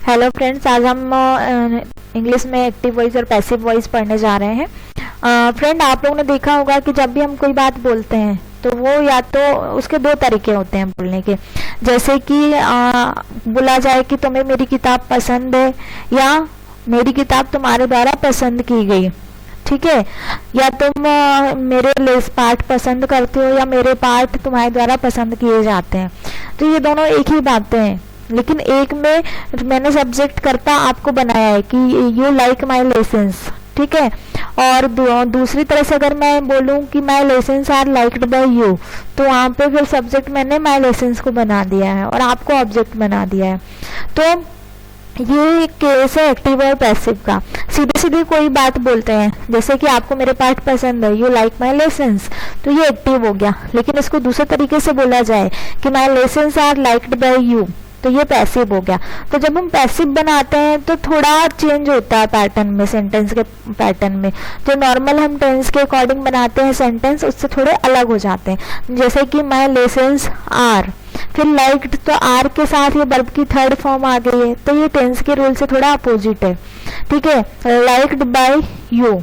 Hello friends, आज हम English में एक्टिव वॉइस और पैसिव वॉइस पढ़ने जा रहे हैं। फ्रेंड, आप लोगों ने देखा होगा कि जब भी हम कोई बात बोलते हैं तो वो या तो उसके दो तरीके होते हैं बोलने के। जैसे कि बोला जाए कि तुम्हें मेरी किताब पसंद है, या मेरी किताब तुम्हारे द्वारा पसंद की गई, ठीक है। या तुम मेरे लेस पाठ पसंद करते हो, या मेरे पाठ तुम्हारे द्वारा पसंद किए जाते हैं। तो ये दोनों एक ही बातें हैं, लेकिन एक में मैंने सब्जेक्ट करता आपको बनाया है कि यू लाइक माई लेसन्स, ठीक है। और दूसरी तरह से अगर मैं बोलूं कि my lessons are liked by you, तो वहाँ पे फिर सब्जेक्ट मैंने माई लेसन्स को बना दिया है और आपको ऑब्जेक्ट बना दिया है। तो ये केस है एक्टिव और पैसिव का। सीधे सीधे कोई बात बोलते हैं, जैसे कि आपको मेरे पाठ पसंद है, यू लाइक माई लेसन्स, तो ये एक्टिव हो गया। लेकिन इसको दूसरे तरीके से बोला जाए कि my lessons are liked by you, तो ये पैसिव हो गया। तो जब हम पैसिव बनाते हैं तो थोड़ा चेंज होता है पैटर्न में, सेंटेंस के पैटर्न में। जो नॉर्मल हम टेंस के अकॉर्डिंग बनाते हैं सेंटेंस, उससे थोड़े अलग हो जाते हैं। जैसे कि माई लेसन्स आर, फिर लाइक्ड, तो आर के साथ ये वर्ब की थर्ड फॉर्म आ गई है, तो ये टेंस के रूल से थोड़ा अपोजिट है, ठीक है। लाइक्ड बाय यू,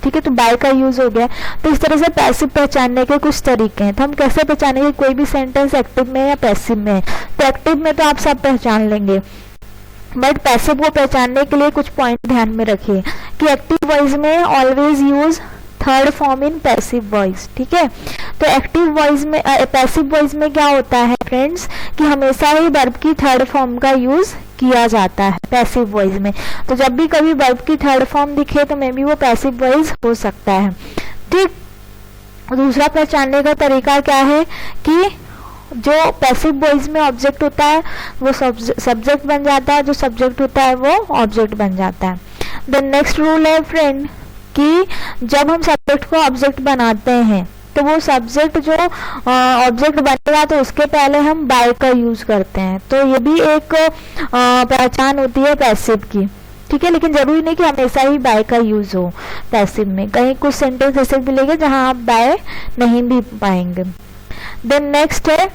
ठीक है, तो बाय का यूज हो गया। तो इस तरह से पैसिव पहचानने के कुछ तरीके हैं। तो हम कैसे पहचानेंगे कोई भी सेंटेंस एक्टिव में या पैसिव में? तो एक्टिव में तो आप सब पहचान लेंगे, बट पैसिव को पहचानने के लिए कुछ पॉइंट ध्यान में रखिए कि एक्टिव वॉइस में always use third form in passive voice, ठीक है। तो एक्टिव वॉइस में पैसिव वॉइस में क्या होता है फ्रेंड्स, कि हमेशा ही वर्ब की थर्ड फॉर्म का यूज किया जाता है पैसिव वॉइस में। तो जब भी कभी वर्ब की थर्ड फॉर्म दिखे तो मे बी वो पैसिव वॉइस हो सकता है, ठीक। दूसरा पहचानने का तरीका क्या है कि जो पैसिव वॉइस में ऑब्जेक्ट होता है वो सब्जेक्ट बन जाता है, जो सब्जेक्ट होता है वो ऑब्जेक्ट बन जाता है। द नेक्स्ट रूल है फ्रेंड कि जब हम सब्जेक्ट को ऑब्जेक्ट बनाते हैं तो वो सब्जेक्ट जो ऑब्जेक्ट बनेगा तो उसके पहले हम बाय का यूज करते हैं। तो ये भी एक पहचान होती है पैसिव की, ठीक है। लेकिन जरूरी नहीं कि हमेशा ही बाय का यूज हो पैसिव में, कहीं कुछ सेंटेंस ऐसे मिलेंगे जहां आप बाय नहीं भी पाएंगे। देन नेक्स्ट है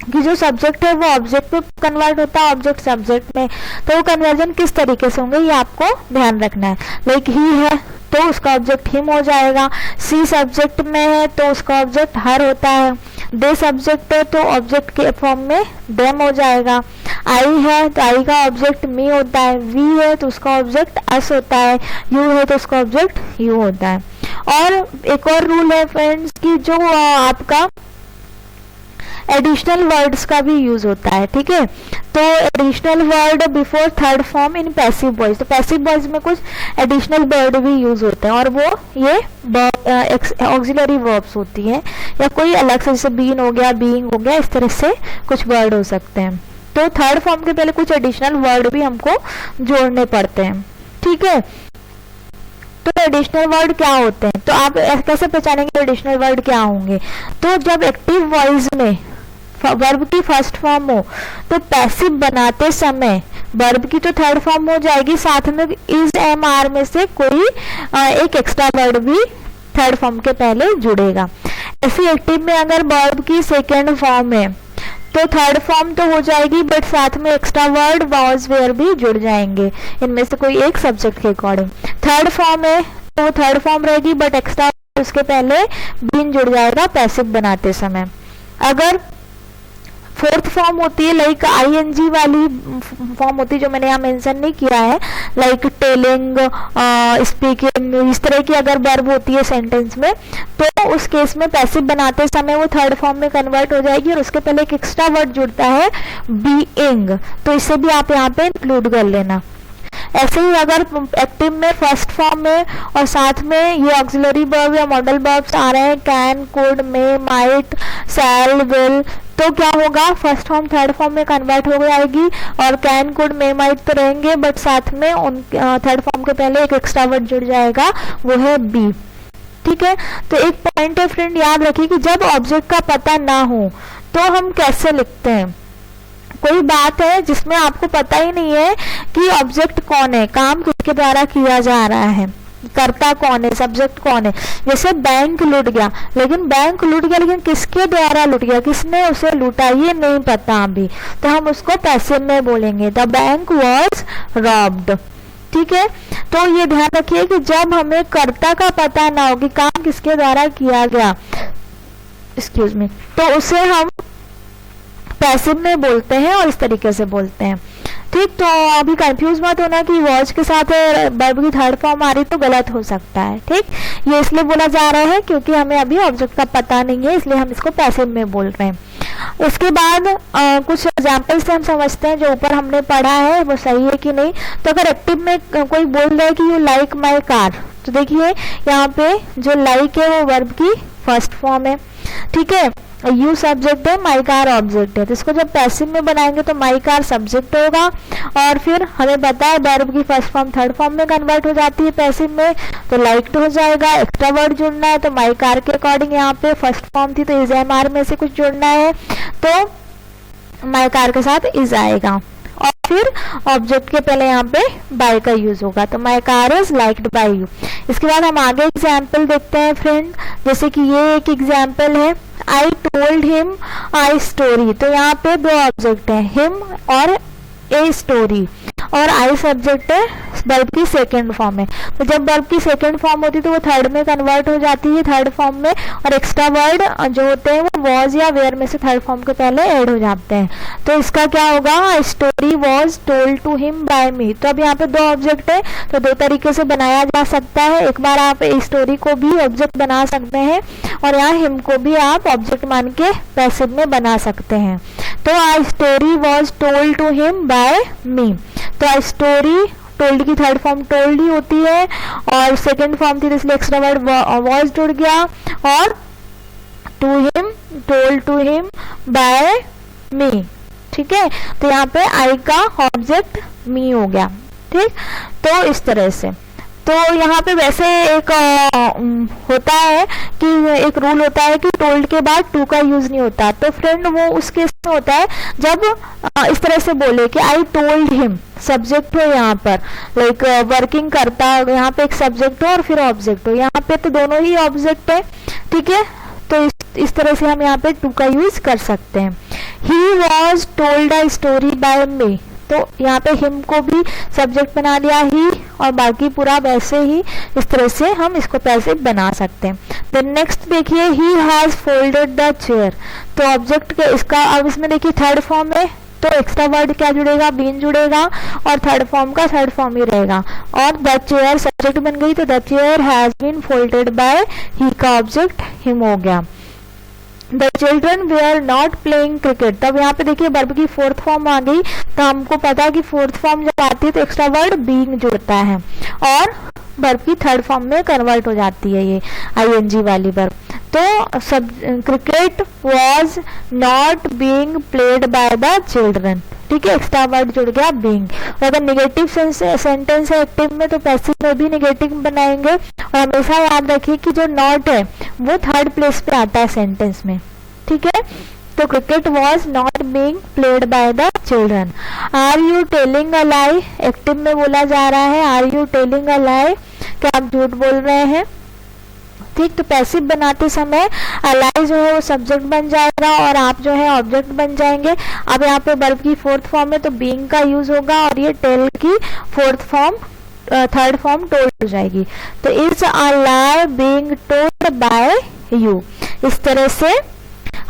कि जो सब्जेक्ट है वो ऑब्जेक्ट में कन्वर्ट होता है, ऑब्जेक्ट सब्जेक्ट में। तो वो कन्वर्जन किस तरीके से होंगे ये आपको ध्यान रखना है। लाइक ही है तो उसका ऑब्जेक्ट हिम हो जाएगा, सी सब्जेक्ट में है तो उसका ऑब्जेक्ट हर होता है, दे सब्जेक्ट है तो ऑब्जेक्ट के फॉर्म में देम हो जाएगा, आई है तो आई का ऑब्जेक्ट मी होता है, वी है तो उसका ऑब्जेक्ट अस होता है, यू है तो उसका ऑब्जेक्ट यू होता है। और एक और रूल है फ्रेंड्स कि जो आपका एडिशनल वर्ड्स का भी यूज होता है, ठीक है। तो additional word before third form in passive voice, तो पैसिव वॉइस में कुछ एडिशनल वर्ड भी यूज होते हैं और वो ये ऑक्सिलरी वर्ब्स होती हैं, या कोई अलग से, जैसे बीन हो गया, बीइंग हो गया, इस तरह से कुछ वर्ड हो सकते हैं। तो थर्ड फॉर्म के पहले कुछ एडिशनल वर्ड भी हमको जोड़ने पड़ते हैं, ठीक है। तो एडिशनल वर्ड क्या होते हैं, तो आप कैसे पहचानेंगे एडिशनल वर्ड क्या होंगे? तो जब एक्टिव वॉइस में वर्ब की फर्स्ट फॉर्म हो तो पैसिव बनाते समय वर्ब की तो थर्ड फॉर्म हो जाएगी, साथ में इज, एम, आर में से कोई एक एक्स्ट्रा वर्ड भी थर्ड फॉर्म के पहले जुड़ेगा। ऐसी एक्टिव में अगर वर्ब की सेकेंड फॉर्म है तो थर्ड फॉर्म तो हो जाएगी, बट साथ में एक्स्ट्रा वर्ड, वाज, वेयर भी जुड़ जाएंगे, इनमें से कोई एक सब्जेक्ट के अकॉर्डिंग। थर्ड फॉर्म है तो थर्ड फॉर्म रहेगी, बट एक्स्ट्रा उसके पहले बीन जुड़ जाएगा पैसिव बनाते समय। अगर फोर्थ फॉर्म होती है, लाइक आईएनजी वाली फॉर्म होती है जो मैंने यहाँ मेंशन नहीं किया है, लाइक टेलिंग, स्पीकिंग, इस तरह की अगर वर्ब होती है सेंटेंस में, तो उस केस में पैसिव बनाते समय वो थर्ड फॉर्म में कन्वर्ट हो जाएगी और उसके पहले एक एक्स्ट्रा वर्ड जुड़ता है, बीइंग, तो इसे भी आप यहाँ पे इंक्लूड कर लेना। ऐसे ही अगर एक्टिव में फर्स्ट फॉर्म में और साथ में ये ऑक्सिलरी वर्ब या मॉडल वर्ब्स आ रहे हैं, can, could, may, might, shall, will, तो क्या होगा, फर्स्ट फॉर्म थर्ड फॉर्म में कन्वर्ट हो जाएगी और कैन, कुड, मे, माइट तो रहेंगे, बट साथ में उन थर्ड फॉर्म के पहले एक एक्स्ट्रा वर्ड जुड़ जाएगा, वो है बी, ठीक है। तो एक पॉइंट है फ्रेंड, याद रखिए कि जब ऑब्जेक्ट का पता ना हो तो हम कैसे लिखते हैं। कोई बात है जिसमें आपको पता ही नहीं है कि ऑब्जेक्ट कौन है, काम किसके द्वारा किया जा रहा है, कर्ता कौन है, सब्जेक्ट कौन है। जैसे बैंक लूट गया, लेकिन बैंक लूट गया लेकिन किसके द्वारा लूट गया, किसने उसे लूटा ये नहीं पता अभी, तो हम उसको पैसिव में बोलेंगे द बैंक वॉज रॉब्ड। ठीक है, तो ये ध्यान रखिए कि जब हमें कर्ता का पता ना हो कि काम किसके द्वारा किया गया, एक्सक्यूज मी, तो उसे हम पैसिव में बोलते हैं और इस तरीके से बोलते हैं। ठीक, तो अभी कंफ्यूज मत होना कि वॉच के साथ वर्ब की थर्ड फॉर्म आ रही तो गलत हो सकता है। ठीक, ये इसलिए बोला जा रहा है क्योंकि हमें अभी ऑब्जेक्ट का पता नहीं है, इसलिए हम इसको पैसिव में बोल रहे हैं। उसके बाद कुछ एग्जाम्पल से हम समझते हैं जो ऊपर हमने पढ़ा है वो सही है कि नहीं। तो अगर एक्टिव में कोई बोल रहा है कि यू लाइक माई कार, तो देखिए यहाँ पे जो लाइक है वो वर्ब की फर्स्ट फॉर्म है। ठीक है, यू सब्जेक्ट है, माई कार ऑब्जेक्ट है, तो इसको जब पैसिव में बनाएंगे तो माई कार सब्जेक्ट होगा और फिर हमें पता है वर्ब की फर्स्ट फॉर्म थर्ड फॉर्म में कन्वर्ट हो जाती है पैसिव में, तो लाइक्ड हो जाएगा। एक्स्ट्रा वर्ड जुड़ना है तो माई कार के अकॉर्डिंग यहाँ पे फर्स्ट फॉर्म थी तो इज एम आर में से कुछ जुड़ना है, तो माई कार के साथ इज आएगा और फिर ऑब्जेक्ट के पहले यहाँ पे बाय का यूज होगा, तो my car is liked by you. इसके बाद हम आगे एग्जाम्पल देखते हैं फ्रेंड, जैसे कि ये एक एग्जाम्पल है, I told him I story, तो यहाँ पे दो ऑब्जेक्ट है, हिम और ए स्टोरी, और आई सब्जेक्ट है, वर्ब की सेकंड फॉर्म है। तो जब वर्ब की सेकंड फॉर्म होती है तो वो थर्ड में कन्वर्ट हो जाती है, थर्ड फॉर्म में, और एक्स्ट्रा वर्ड जो होते हैं वो वॉज या वेयर में से थर्ड फॉर्म के पहले ऐड हो जाते हैं। तो इसका क्या होगा, story was told to him by me. तो अब यहाँ पे दो ऑब्जेक्ट है तो दो तरीके से बनाया जा सकता है, एक बार आप स्टोरी को भी ऑब्जेक्ट बना सकते हैं और यहाँ हिम को भी आप ऑब्जेक्ट मान के पैसिव में बना सकते हैं। तो I story was told to him by me, तो आई स्टोरी टोल्ड की थर्ड फॉर्म टोल्ड ही होती है और सेकंड फॉर्म थी तो इसलिए एक्स्ट्रा वर्ड वॉज जुड़ गया, और to him told to him by me. ठीक है, तो यहाँ पे आई का ऑब्जेक्ट मी हो गया। ठीक, तो इस तरह से, तो यहाँ पे वैसे एक होता है कि एक रूल होता है कि टोल्ड के बाद टू का यूज नहीं होता, तो फ्रेंड वो उस केस में होता है जब इस तरह से बोले कि आई टोल्ड हिम, सब्जेक्ट हो यहाँ पर, लाइक वर्किंग करता, यहाँ पे एक सब्जेक्ट हो और फिर ऑब्जेक्ट हो, यहाँ पे तो दोनों ही ऑब्जेक्ट है। ठीक है, तो इस तरह से हम यहाँ पे टू का यूज कर सकते हैं। He was told a story by me, तो यहाँ पे हिम को भी सब्जेक्ट बना दिया ही और बाकी पूरा वैसे ही, इस तरह से हम इसको पैसिव बना सकते हैं। देन नेक्स्ट देखिए, he has folded the chair, तो ऑब्जेक्ट के इसका अब इसमें देखिए थर्ड फॉर्म है तो एक्स्ट्रा वर्ड क्या जुड़ेगा, बीन जुड़ेगा और थर्ड फॉर्म का थर्ड फॉर्म ही रहेगा, और द चेयर सब्जेक्ट बन गई तो the chair has been folded by he का ऑब्जेक्ट हिम हो गया। The children were not playing cricket, तब यहाँ पे देखिए वर्ब की फोर्थ फॉर्म आ गई, तो हमको पता है कि फोर्थ फॉर्म जब आती है तो एक्स्ट्रा वर्ड बीइंग जुड़ता है और वर्ब की थर्ड फॉर्म में कन्वर्ट हो जाती है ये आईएनजी वाली वर्ब। तो सब cricket was not being played by the children. ठीक है, एक्स्ट्रा वर्ड जुड़ गया बीइंग। और अगर निगेटिव सेंटेंस है एक्टिव में तो पैसिव में भी निगेटिव बनाएंगे, और हमेशा याद रखिए कि जो नॉट है वो थर्ड प्लेस पे आता है सेंटेंस में। ठीक है, तो cricket was not being played by the children. Are you telling a lie, active में बोला जा रहा है, are you telling a lie, क्या आप झूठ बोल रहे हैं। ठीक, तो पैसिव बनाते समय अलाई जो है वो सब्जेक्ट बन जाएगा और आप जो है ऑब्जेक्ट बन जाएंगे। अब यहाँ पे वर्ब की फोर्थ फॉर्म है तो बीइंग का यूज होगा और ये टेल की fourth form third form told हो जाएगी। तो is a lie being told by you, इस तरह से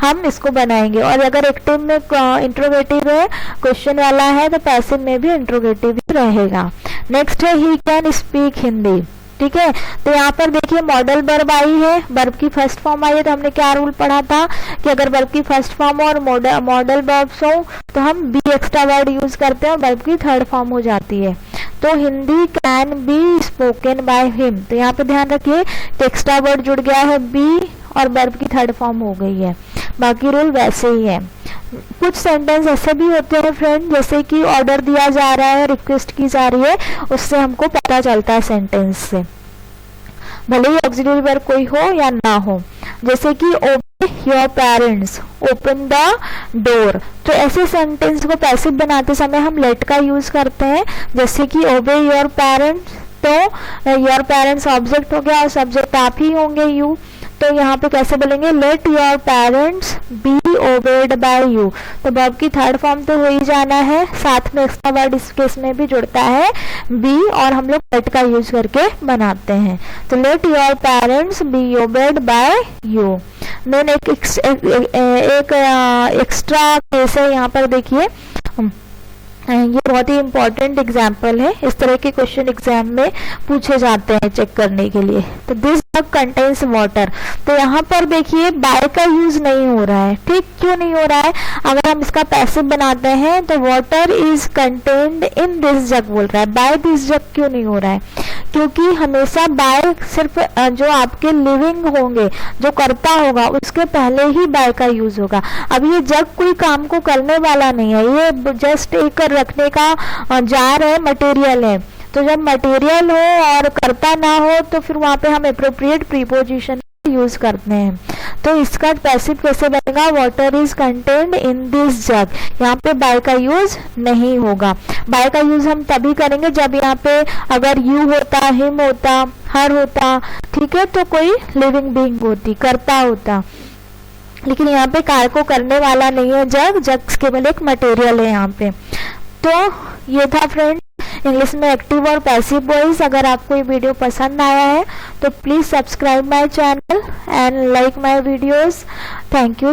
हम इसको बनाएंगे। और अगर एक्टिव में इंट्रोगेटिव है, क्वेश्चन वाला है, तो पैसिव में भी इंट्रोगेटिव ही रहेगा। नेक्स्ट है ही कैन स्पीक हिंदी। ठीक है, तो यहाँ पर देखिए मॉडल वर्ब आई है, वर्ब की फर्स्ट फॉर्म आई है, तो हमने क्या रूल पढ़ा था कि अगर वर्ब की फर्स्ट फॉर्म और मॉडल वर्ब्स हो तो हम बी एक्स्ट्रा वर्ड यूज करते हैं और वर्ब की थर्ड फॉर्म हो जाती है। तो Hindi can be spoken by him, तो यहाँ पे ध्यान रखिए तो एक्स्ट्रा वर्ड जुड़ गया है बी और वर्ब की थर्ड फॉर्म हो गई है, बाकी रूल वैसे ही है। कुछ सेंटेंस ऐसे भी होते हैं फ्रेंड, जैसे कि ऑर्डर दिया जा रहा है, रिक्वेस्ट की जा रही है, उससे हमको पता चलता है सेंटेंस से, भले ही ऑक्सिलरी वर्ब कोई हो या ना हो। जैसे कि ओबे your parents, open the door, तो ऐसे सेंटेंस को पैसिव बनाते समय हम लेट का यूज करते हैं, जैसे कि ओबे योर पेरेंट्स, तो योर पेरेंट्स ऑब्जेक्ट हो गया और सब्जेक्ट आप ही होंगे, यू। तो यहाँ पे कैसे बोलेंगे, let your parents be obeyed by you. तो वर्ब की थर्ड फॉर्म तो हो ही जाना है, साथ में एक्स्ट्रा वर्ड इस केस में भी जुड़ता है बी, और हम लोग लेट का यूज करके बनाते हैं। तो let your parents be obeyed by you. Then एक एक्स्ट्रा केस है यहाँ पर, देखिए ये बहुत ही इंपॉर्टेंट एग्जाम्पल है, इस तरह के क्वेश्चन एग्जाम में पूछे जाते हैं चेक करने के लिए। तो दिस जग कंटेन्स वाटर, तो यहाँ पर देखिए बाय का यूज नहीं हो रहा है, ठीक, क्यों नहीं हो रहा है? अगर हम इसका पैसिव बनाते हैं तो water is contained in this जग बोल रहा है, बाय दिस जग क्यों नहीं हो रहा है? क्योंकि हमेशा बाय सिर्फ जो आपके लिविंग होंगे, जो करता होगा, उसके पहले ही बाय का यूज होगा। अब ये जग कोई काम को करने वाला नहीं है, ये जस्ट एक रखने का जार है, मटेरियल है। तो जब मटेरियल हो और करता ना हो तो फिर वहां पे हम एप्रोप्रिएट प्रीपोजिशन यूज करते हैं। तो इसका पैसिव कैसे बनेगा, water is contained in this जग, यहाँ पे बाय का यूज नहीं होगा। बाय का यूज हम तभी करेंगे जब यहाँ पे अगर यू होता, हिम होता, हर होता, ठीक है, तो कोई लिविंग बीइंग होती, करता होता। लेकिन यहाँ पे कार्य को करने वाला नहीं है जग, जग केवल एक मटेरियल है यहाँ पे। तो ये था फ्रेंड इंग्लिश में एक्टिव और पैसिव वॉइस। अगर आपको ये वीडियो पसंद आया है तो please subscribe my channel and like my videos. Thank you.